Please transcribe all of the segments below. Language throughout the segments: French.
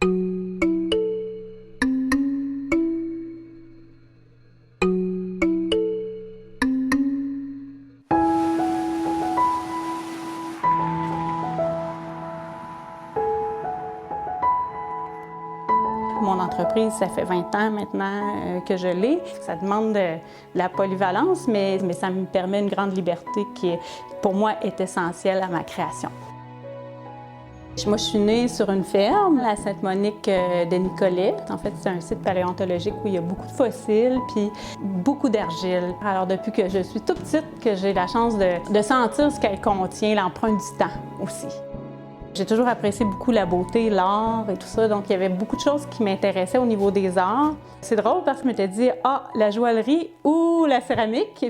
Mon entreprise, ça fait 20 ans maintenant que je l'ai. Ça demande de la polyvalence, mais ça me permet une grande liberté qui, pour moi, est essentielle à ma création. Moi, je suis née sur une ferme, à Sainte-Monique de Nicolet. En fait, c'est un site paléontologique où il y a beaucoup de fossiles puis beaucoup d'argile. Alors, depuis que je suis toute petite, que j'ai la chance de sentir ce qu'elle contient, l'empreinte du temps aussi. J'ai toujours apprécié beaucoup la beauté, l'art et tout ça, donc il y avait beaucoup de choses qui m'intéressaient au niveau des arts. C'est drôle parce que je m'étais dit « Ah, la joaillerie ou la céramique ».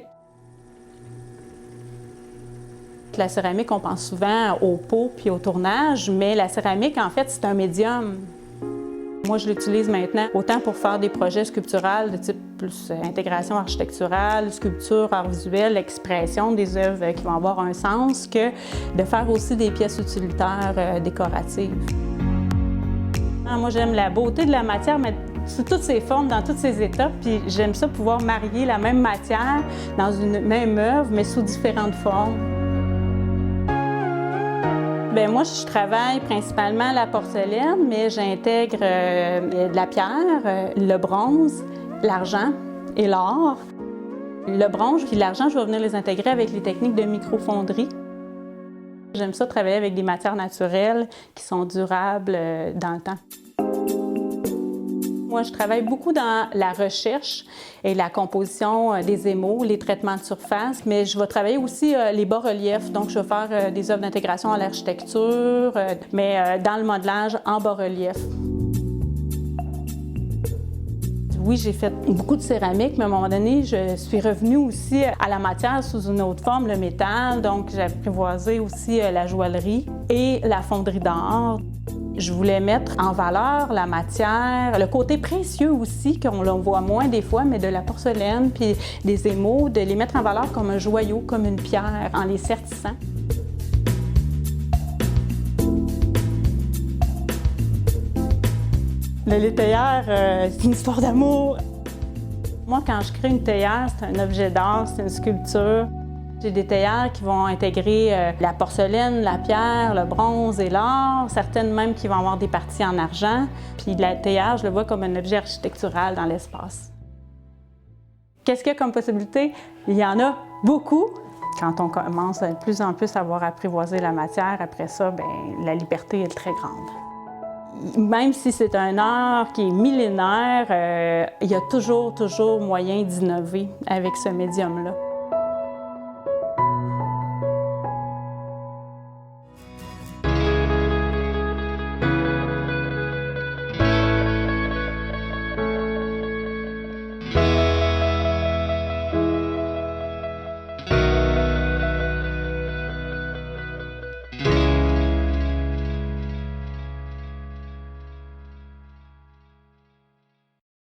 La céramique, on pense souvent au pot puis au tournage, mais la céramique, en fait, c'est un médium. Moi, je l'utilise maintenant autant pour faire des projets sculpturaux de type plus intégration architecturale, sculpture, art visuel, expression des œuvres qui vont avoir un sens, que de faire aussi des pièces utilitaires décoratives. Moi, j'aime la beauté de la matière, mais sous toutes ses formes, dans toutes ses étapes, puis j'aime ça pouvoir marier la même matière dans une même œuvre, mais sous différentes formes. Bien, moi, je travaille principalement la porcelaine, mais j'intègre de la pierre, le bronze, l'argent et l'or. Le bronze et l'argent, je vais venir les intégrer avec les techniques de microfonderie. J'aime ça travailler avec des matières naturelles qui sont durables dans le temps. Moi, je travaille beaucoup dans la recherche et la composition des émaux, les traitements de surface, mais je vais travailler aussi les bas-reliefs. Donc, je vais faire des œuvres d'intégration à l'architecture, mais dans le modelage en bas-relief. Oui, j'ai fait beaucoup de céramique, mais à un moment donné, je suis revenue aussi à la matière sous une autre forme, le métal. Donc, j'ai apprivoisé aussi la joaillerie et la fonderie d'art. Je voulais mettre en valeur la matière, le côté précieux aussi, qu'on voit moins des fois, mais de la porcelaine puis des émaux, de les mettre en valeur comme un joyau, comme une pierre, en les sertissant. Les théières, c'est une histoire d'amour. Moi, quand je crée une théière, c'est un objet d'art, c'est une sculpture. J'ai des théières qui vont intégrer la porcelaine, la pierre, le bronze et l'or, certaines même qui vont avoir des parties en argent. Puis la théière, je le vois comme un objet architectural dans l'espace. Qu'est-ce qu'il y a comme possibilité? Il y en a beaucoup. Quand on commence de plus en plus à avoir apprivoisé la matière, après ça, bien, la liberté est très grande. Même si c'est un art qui est millénaire, il y a toujours moyen d'innover avec ce médium-là.